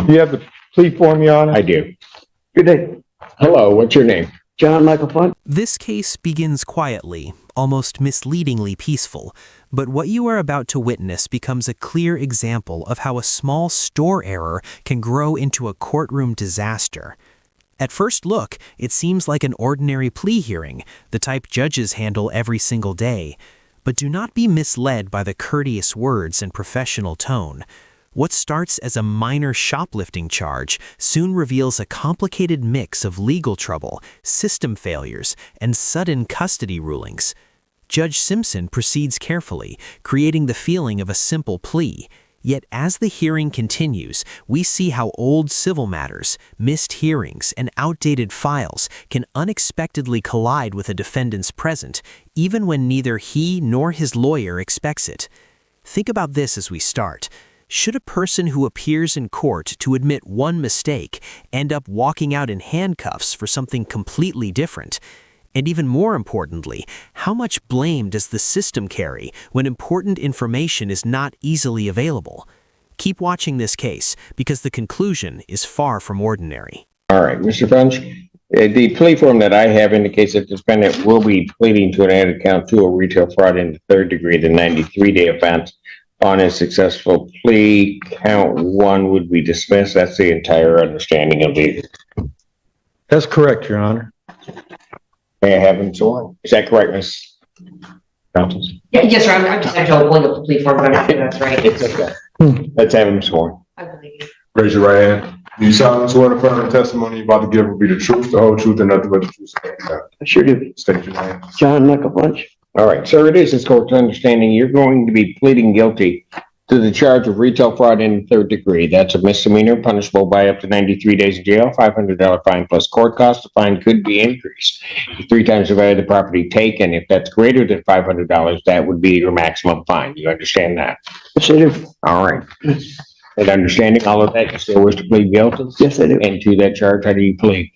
You have the plea form, Your Honor? I do. Good day. Hello, what's your name? John Michael Font. This case begins quietly, almost misleadingly peaceful, but what you are about to witness becomes a clear example of how a small store error can grow into a courtroom disaster. At first look, it seems like an ordinary plea hearing, the type judges handle every single day. But do not be misled by the courteous words and professional tone. What starts as a minor shoplifting charge soon reveals a complicated mix of legal trouble, system failures, and sudden custody rulings. Judge Simpson proceeds carefully, creating the feeling of a simple plea. Yet as the hearing continues, we see how old civil matters, missed hearings, and outdated files can unexpectedly collide with a defendant's present, even when neither he nor his lawyer expects it. Think about this as we start. Should a person who appears in court to admit one mistake end up walking out in handcuffs for something completely different? And even more importantly, how much blame does the system carry when important information is not easily available? Keep watching this case, because the conclusion is far from ordinary. All right, Mr. Funch, the plea form that I have indicates that the defendant will be pleading to an added count to a retail fraud in the third degree, the 93-day offense. On a successful plea, count one would be dismissed. That's the entire understanding of the... That's correct, Your Honor. May I have him sworn? Is that correct, Ms. Counsel? Yeah, yes, sir. I'm just having trouble pulling up the plea form, but I'm sure that's right. It's okay. Let's have him sworn. I believe you. Raise your right hand. Do you solemnly swear the affirmative testimony you're about to give will be the truth, the whole truth, and nothing but the truth? I sure do. State your name. John Michael Font. All right, sir, it is this court's understanding you're going to be pleading guilty to the charge of retail fraud in the third degree. That's a misdemeanor punishable by up to 93 days in jail, $500 fine plus court costs. The fine could be increased 3 times the value of the property taken. If that's greater than $500, that would be your maximum fine. You understand that? Yes, I do. All right. And understanding all of that, you still wish to plead guilty? Yes, I do. And to that charge, how do you plead?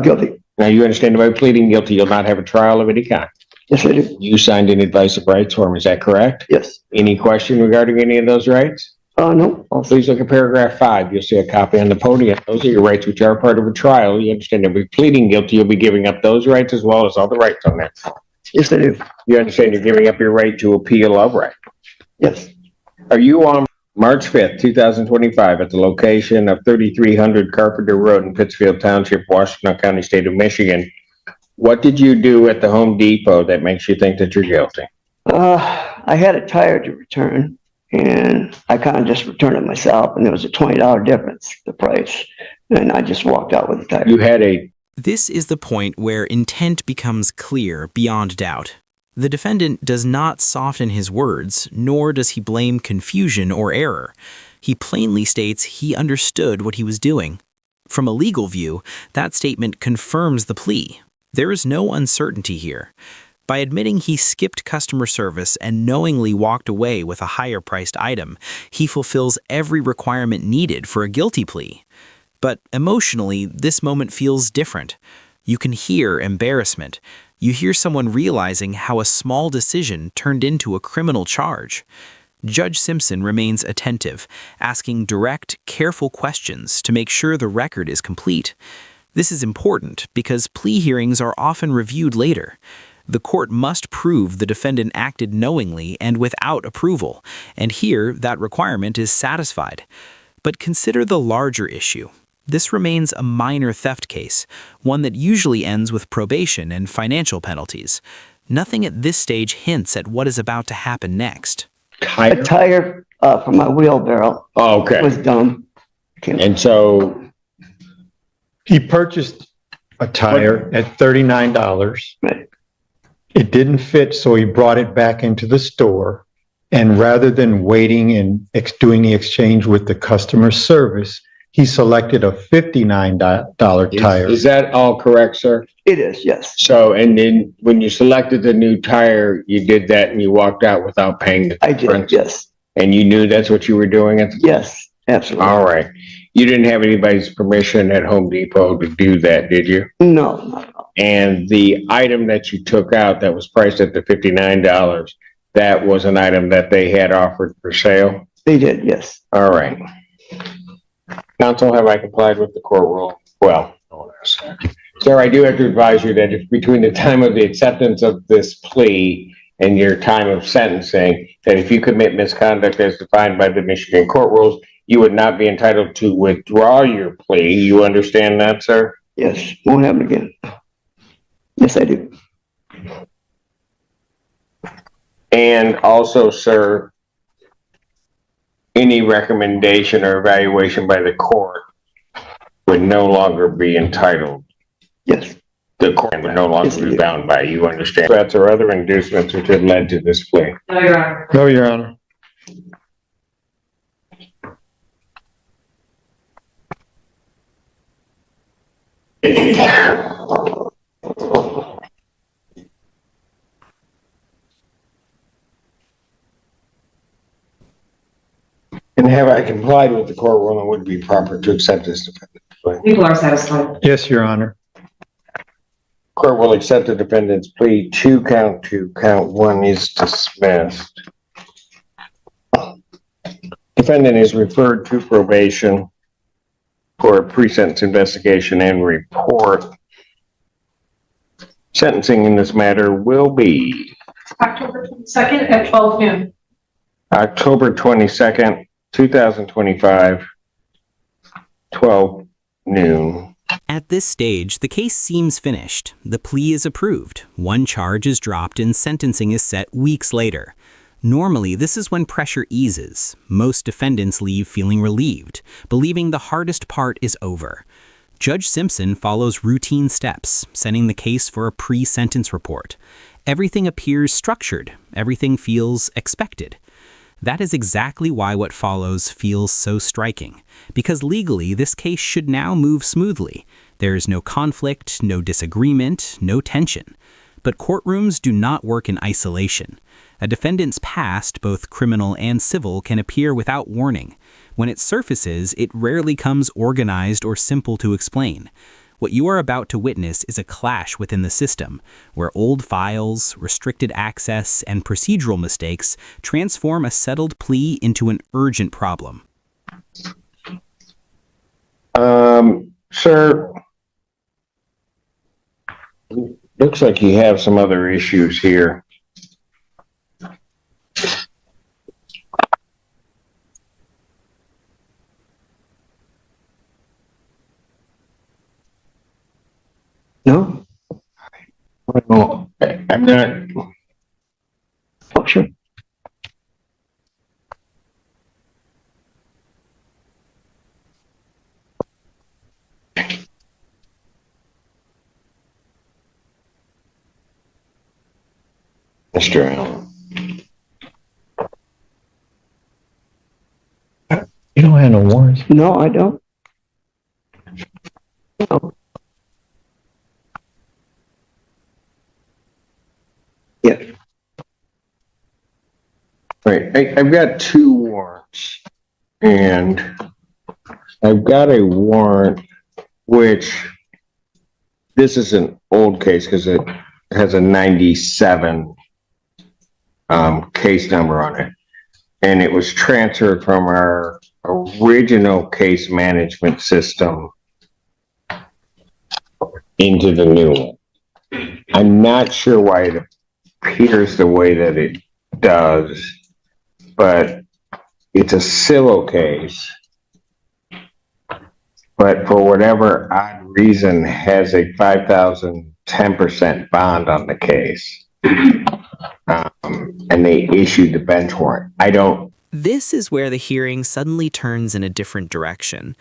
Guilty. Now, you understand that by pleading guilty, you'll not have a trial of any kind. Yes, I do. You signed an advice of rights form, is that correct? Yes. Any question regarding any of those rights? No. Please look at paragraph 5. You'll see a copy on the podium. Those are your rights which are part of a trial. You understand that by pleading guilty, you'll be giving up those rights as well as all the rights on that. Yes, I do. You understand you're giving up your right to appeal of right. Yes. Are you on March 5th, 2025 at the location of 3300 Carpenter Road in Pittsfield Township, Washington County, State of Michigan? What did you do at the Home Depot that makes you think that you're guilty? I had a tire to return, and I kind of just returned it myself, and there was a $20 difference, the price, and I just walked out with the tire. You had a... This is the point where intent becomes clear beyond doubt. The defendant does not soften his words, nor does he blame confusion or error. He plainly states he understood what he was doing. From a legal view, that statement confirms the plea. There is no uncertainty here. By admitting he skipped customer service and knowingly walked away with a higher-priced item, he fulfills every requirement needed for a guilty plea. But emotionally, this moment feels different. You can hear embarrassment. You hear someone realizing how a small decision turned into a criminal charge. Judge Simpson remains attentive, asking direct, careful questions to make sure the record is complete. This is important because plea hearings are often reviewed later. The court must prove the defendant acted knowingly and without approval, and here that requirement is satisfied. But consider the larger issue. This remains a minor theft case, one that usually ends with probation and financial penalties. Nothing at this stage hints at what is about to happen next. A tire for my wheelbarrow was dumb. And so... He purchased a tire at $39. Right. It didn't fit, so he brought it back into the store. And rather than waiting and doing the exchange with the customer service, he selected a $59 tire. Is that all correct, sir? It is, yes. So, and then when you selected the new tire, you did that and you walked out without paying the difference? I did, yes. And you knew that's what you were doing at the time? Yes, absolutely. All right. You didn't have anybody's permission at Home Depot to do that, did you? No, not at all. And the item that you took out that was priced at the $59, that was an item that they had offered for sale? They did, yes. All right. Counsel, have I complied with the court rule? Well, no, sir, I do have to advise you that if between the time of the acceptance of this plea and your time of sentencing, that if you commit misconduct as defined by the Michigan court rules, you would not be entitled to withdraw your plea. You understand that, sir? Yes, won't happen again. Yes, I do. And also, sir, any recommendation or evaluation by the court would no longer be entitled. Yes, The court would no longer be bound by, you understand? Threats or other inducements which had led to this plea. No, Your Honor. No, Your Honor. And have I complied with the court rule and would it be proper to accept this defendant's plea? People are satisfied. Yes, Your Honor. Court will accept the defendant's plea. Count 1 is dismissed. Defendant is referred to probation for a pre-sentence investigation and report. Sentencing in this matter will be October 22nd at 12 noon. October 22nd, 2025, 12 noon. At this stage, the case seems finished. The plea is approved. One charge is dropped and sentencing is set weeks later. Normally, this is when pressure eases. Most defendants leave feeling relieved, believing the hardest part is over. Judge Simpson follows routine steps, sending the case for a pre-sentence report. Everything appears structured. Everything feels expected. That is exactly why what follows feels so striking, because legally this case should now move smoothly. There is no conflict, no disagreement, no tension. But courtrooms do not work in isolation. A defendant's past, both criminal and civil, can appear without warning. When it surfaces, it rarely comes organized or simple to explain. What you are about to witness is a clash within the system, where old files, restricted access, and procedural mistakes transform a settled plea into an urgent problem. Sir, looks like you have some other issues here. no? Well, I'm not. Oh, sure. Mr. Allen. You don't have no warrants. No, I don't. No. Yeah, Right, I've got 2 warrants, and I've got a warrant which, this is an old case because it has a 97 case number on it, and it was transferred from our original case management system into the new one. I'm not sure why it appears the way that it does, but it's a civil case, but for whatever odd reason has a 5,000 10% bond on the case. And they issued the bench warrant. This is where the hearing suddenly turns in a different direction.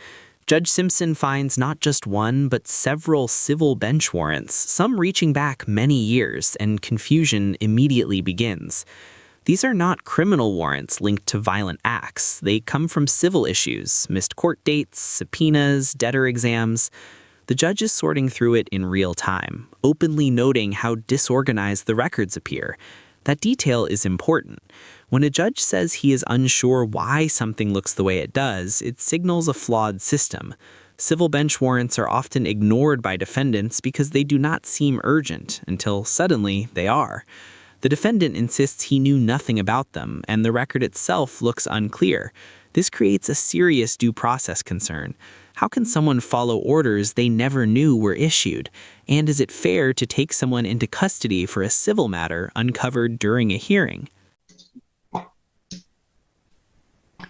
Judge Simpson finds not just one, but several civil bench warrants, some reaching back many years, and confusion immediately begins. These are not criminal warrants linked to violent acts. They come from civil issues, missed court dates, subpoenas, debtor exams. The judge is sorting through it in real time, openly noting how disorganized the records appear. That detail is important. When a judge says he is unsure why something looks the way it does, it signals a flawed system. Civil bench warrants are often ignored by defendants because they do not seem urgent, until suddenly they are. The defendant insists he knew nothing about them, and the record itself looks unclear. This creates a serious due process concern. How can someone follow orders they never knew were issued? And is it fair to take someone into custody for a civil matter uncovered during a hearing?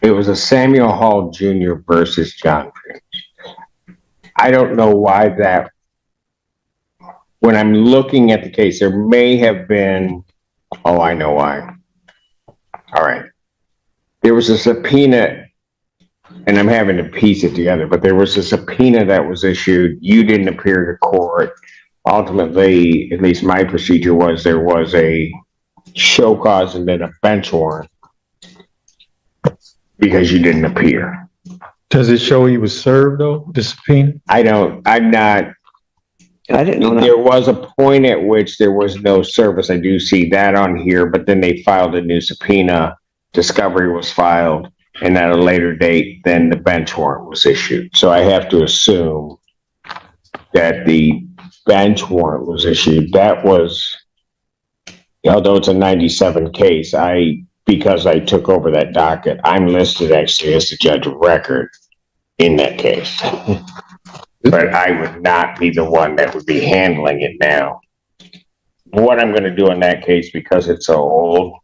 It was a Samuel Hall Jr. versus John Prince. I don't know why that, when I'm looking at the case, there may have been, oh, I know why. All right. There was a subpoena, and I'm having to piece it together, but there was a subpoena that was issued. You didn't appear to court. Ultimately, at least my procedure was there was a show cause and then a bench warrant because you didn't appear. Does it show he was served though, the subpoena? I'm not. I didn't know that. There was a point at which there was no service. I do see that on here, but then they filed a new subpoena. Discovery was filed, and at a later date, then the bench warrant was issued. So I have to assume that the bench warrant was issued. That was, although it's a 97 case, because I took over that docket, I'm listed actually as the judge of record in that case. But I would not be the one that would be handling it now. What I'm going to do in that case, because it's so old,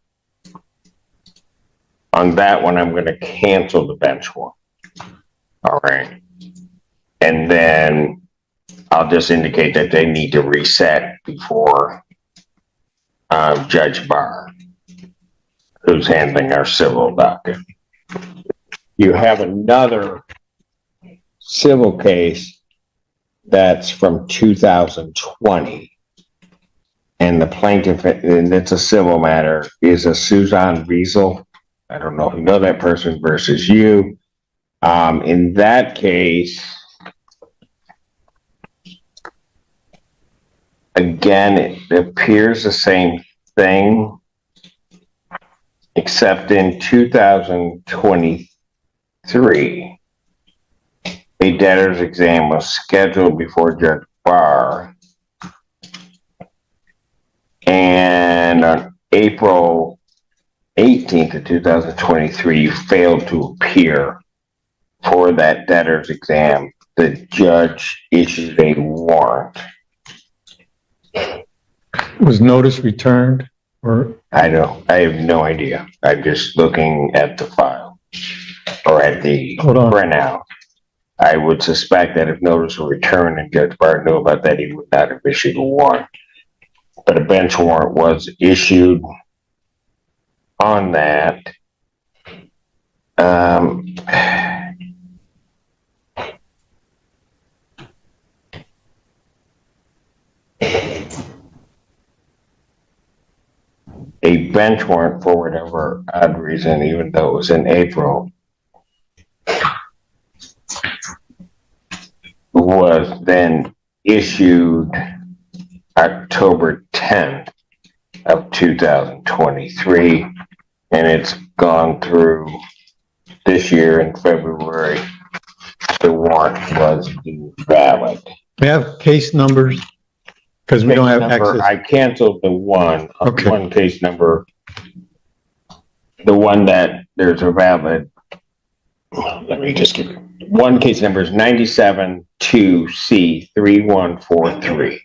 on that one, I'm going to cancel the bench warrant. All right. And then I'll just indicate that they need to reset before Judge Barr, who's handling our civil docket. You have another civil case that's from 2020. And the plaintiff, and it's a civil matter, is a Suzanne Wiesel. I don't know if you know that person versus you. In that case, again, it appears the same thing, except in 2023, a debtor's exam was scheduled before Judge Barr. And on April 18th of 2023, you failed to appear for that debtor's exam. The judge issued a warrant. Was notice returned or? I have no idea. I'm just looking at the file or at the printout. I would suspect that if notice were returned and Judge Barr knew about that, he would not have issued a warrant. But a bench warrant was issued on that. A bench warrant, for whatever odd reason, even though it was in April, was then issued October 10th of 2023, and it's gone through this year in February. The warrant was invalid. We have case numbers because we don't have access. I canceled the one. Okay. One case number. The one that there's a valid. Let me just give it. One case number is 97-2C3143.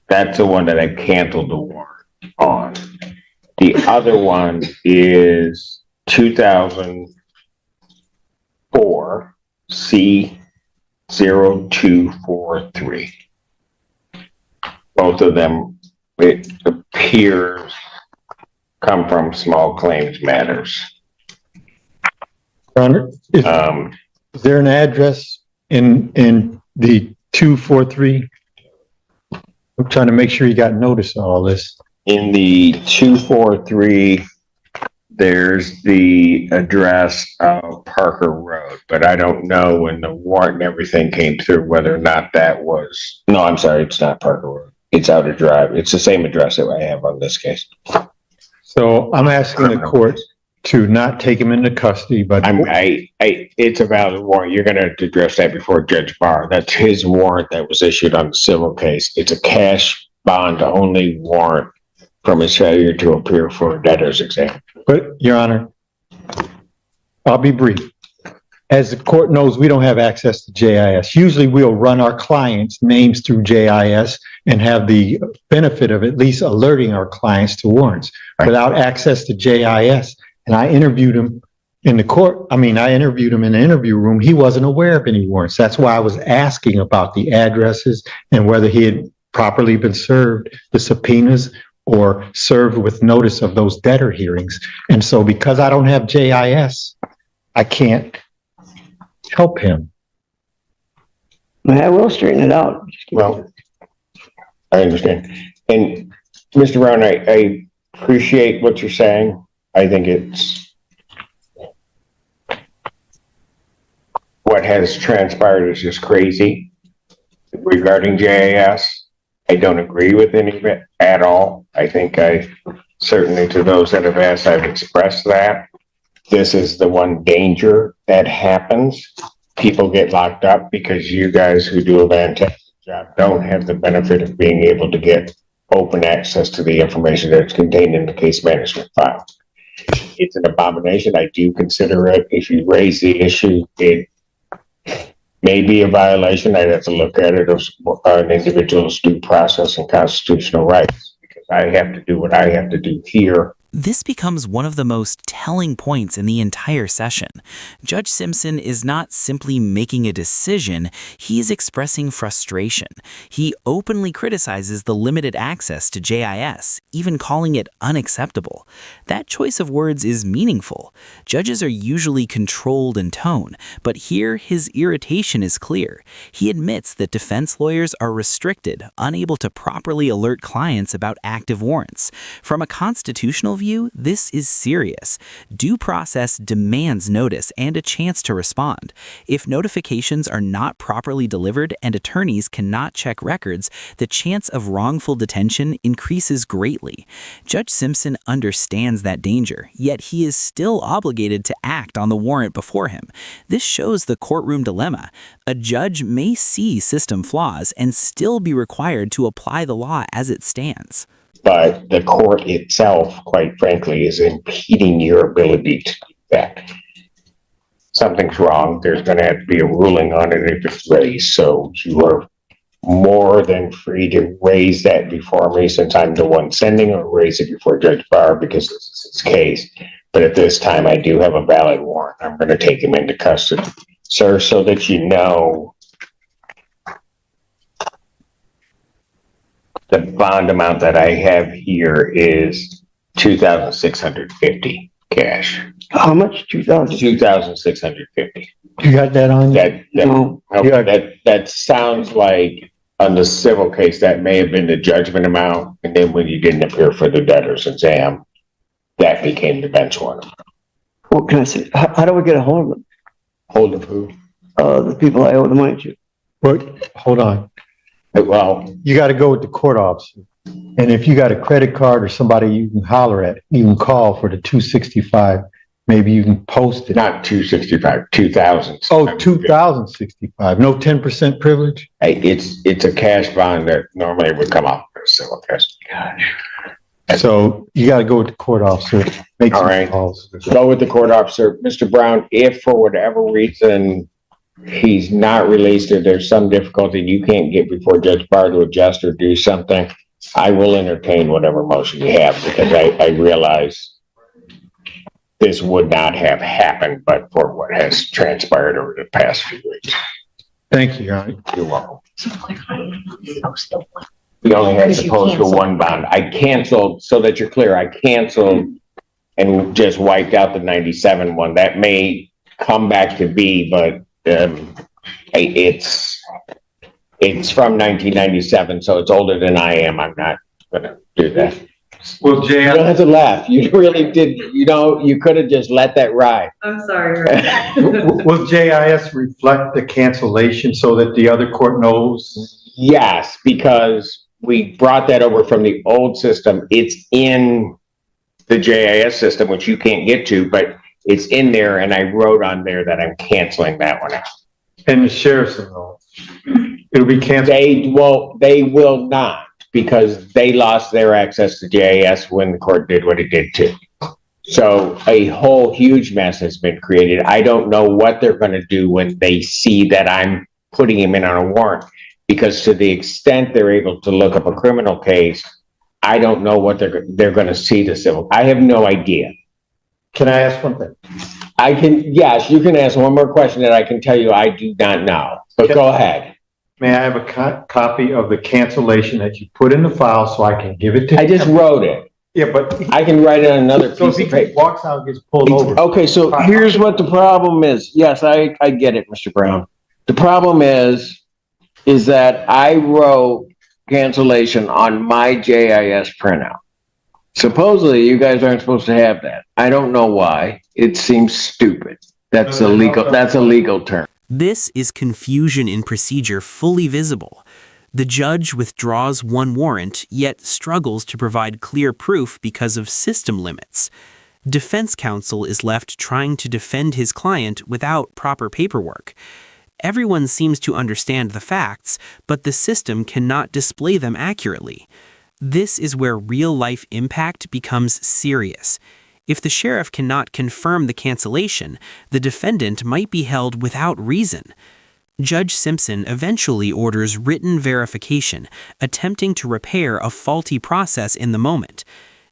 That's the one that I canceled the warrant on. The other one is 2004 C0243. Both of them, it appears, come from small claims matters. Your Honor, is there an address in the 243? I'm trying to make sure you got notice of all this. In the 243, there's the address of Parker Road, but I don't know when the warrant and everything came through whether or not that was. No, I'm sorry, it's not Parker Road. It's Outer Drive. It's the same address that I have on this case. So I'm asking the court to not take him into custody, but It's a valid warrant. You're going to address that before Judge Barr. That's his warrant that was issued on the civil case. It's a cash bond only warrant from his failure to appear for a debtor's exam. But Your Honor, I'll be brief. As the court knows, we don't have access to JIS. Usually we'll run our clients' names through JIS and have the benefit of at least alerting our clients to warrants. Without access to JIS, and I interviewed him in the court, I interviewed him in the interview room, he wasn't aware of any warrants. That's why I was asking about the addresses and whether he had properly been served the subpoenas or served with notice of those debtor hearings. And so because I don't have JIS, I can't help him. I will straighten it out. Well, I understand. And Mr. Brown, I appreciate what you're saying. I think what has transpired is just crazy regarding JAS. I don't agree with any of it at all. I think certainly to those that have asked, I've expressed that. This is the one danger that happens. People get locked up because you guys who do a fantastic job don't have the benefit of being able to get open access to the information that's contained in the case management file. It's an abomination. I do consider it. If you raise the issue, it may be a violation. I'd have to look at it as an individual's due process and constitutional rights, because I have to do what I have to do here. This becomes one of the most telling points in the entire session. Judge Simpson is not simply making a decision, he is expressing frustration. He openly criticizes the limited access to JIS, even calling it unacceptable. That choice of words is meaningful. Judges are usually controlled in tone, but here his irritation is clear. He admits that defense lawyers are restricted, unable to properly alert clients about active warrants. From a constitutional view, this is serious. Due process demands notice and a chance to respond. If notifications are not properly delivered and attorneys cannot check records, the chance of wrongful detention increases greatly. Judge Simpson understands that danger, yet he is still obligated to act on the warrant before him. This shows the courtroom dilemma. A judge may see system flaws and still be required to apply the law as it stands. But the court itself, quite frankly, is impeding your ability to do that. Something's wrong. There's going to have to be a ruling on it if it's raised. So you are more than free to raise that before me, since I'm the one sending, or raise it before Judge Barr because this is his case. But at this time, I do have a valid warrant. I'm going to take him into custody, sir, so that you know the bond amount that I have here is $2,650 cash. How much? 2,000? $2,650. You got that on? No. That sounds like on the civil case, that may have been the judgment amount. And then when you didn't appear for the debtor's exam, that became the bench warrant. What can I say? How do we get a hold of them? Hold of who? The people I owe the money to. What? Hold on. Well, You got to go with the court officer. And if you got a credit card or somebody you can holler at, you can call for the 265. Maybe you can post it. not 265, 2,000. Oh, 2,065. No 10% privilege? Hey, it's a cash bond that normally would come off for a civil case. So you got to go with the court officer. Make All some right. calls. Go with the court officer. Mr. Brown, if for whatever reason he's not released, or there's some difficulty, you can't get before Judge Barr to adjust or do something, I will entertain whatever motion you have, because I realize this would not have happened but for what has transpired over the past few weeks. Thank you, Your Honor. You're welcome. We only had to post for one bond. I canceled, so that you're clear, I canceled and just wiped out the 97 one. That may come back to be, but it's from 1997, so it's older than I am. I'm not gonna do that. Well, Jay, You don't have to laugh. You really did. You could have just let that ride. I'm sorry. will JIS reflect the cancellation so that the other court knows? Yes, because we brought that over from the old system. It's in the JIS system, which you can't get to, but it's in there, and I wrote on there that I'm canceling that one out. And the sheriff's will. It'll be canceled. They will not, because they lost their access to JIS when the court did what it did too. So a whole huge mess has been created. I don't know what they're going to do when they see that I'm putting him in on a warrant, because to the extent they're able to look up a criminal case, I don't know what they're going to see the civil. I have no idea. Can I ask one thing? Yes, you can ask one more question that I can tell you I do not know, but go ahead. May I have a copy of the cancellation that you put in the file so I can give it to him? I just wrote it. Yeah, but I can write it on another so piece if of he paper. walks out, gets pulled over. Okay, so here's what the problem is. Yes, I get it, Mr. Brown. The problem is that I wrote cancellation on my JIS printout. Supposedly, you guys aren't supposed to have that. I don't know why. It seems stupid. That's a legal term. This is confusion in procedure fully visible. The judge withdraws one warrant, yet struggles to provide clear proof because of system limits. Defense counsel is left trying to defend his client without proper paperwork. Everyone seems to understand the facts, but the system cannot display them accurately. This is where real-life impact becomes serious. If the sheriff cannot confirm the cancellation, the defendant might be held without reason. Judge Simpson eventually orders written verification, attempting to repair a faulty process in the moment.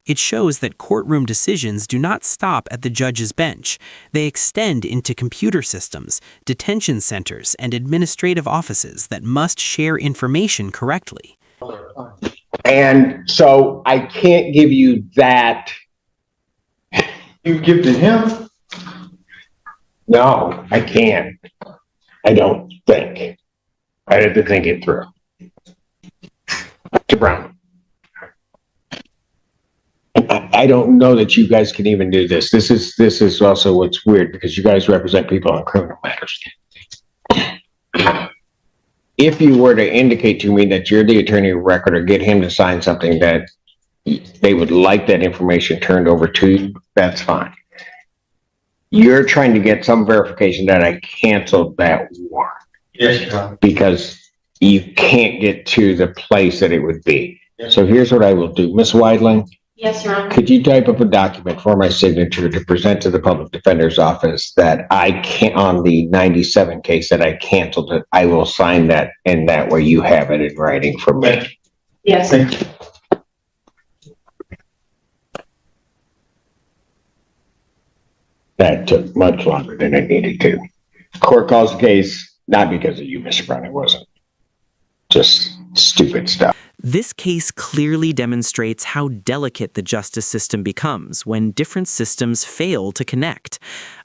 It shows that courtroom decisions do not stop at the judge's bench. They extend into computer systems, detention centers, and administrative offices that must share information correctly. And so I can't give you that. You give to him? No, I can't. I don't think. I had to think it through. Mr. Brown. I don't know that you guys can even do this. This is also what's weird, because you guys represent people on criminal matters. If you were to indicate to me that you're the attorney of record, or get him to sign something that they would like that information turned over to you, that's fine. You're trying to get some verification that I canceled that warrant. Yes, because you can't get to the place that it would be. So here's what I will do. Ms. Weidling, Yes, Your Honor. could you type up a document for my signature to present to the public defender's office that I can't, on the 97 case, that I canceled it? I will sign that, and that way you have it in writing from me. Yes. thank you. That took much longer than it needed to. Court calls the case, not because of you, Mr. Brown, it wasn't. Just stupid stuff. This case clearly demonstrates how delicate the justice system becomes when different systems fail to connect.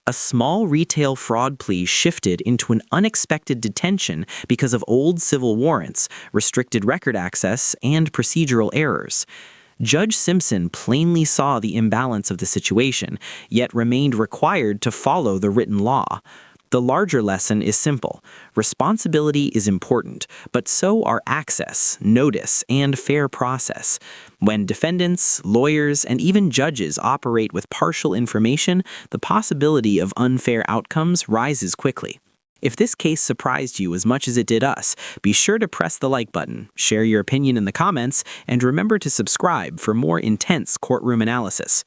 A small retail fraud plea shifted into an unexpected detention because of old civil warrants, restricted record access, and procedural errors. Judge Simpson plainly saw the imbalance of the situation, yet remained required to follow the written law. The larger lesson is simple. Responsibility is important, but so are access, notice, and fair process. When defendants, lawyers, and even judges operate with partial information, the possibility of unfair outcomes rises quickly. If this case surprised you as much as it did us, be sure to press the like button, share your opinion in the comments, and remember to subscribe for more intense courtroom analysis.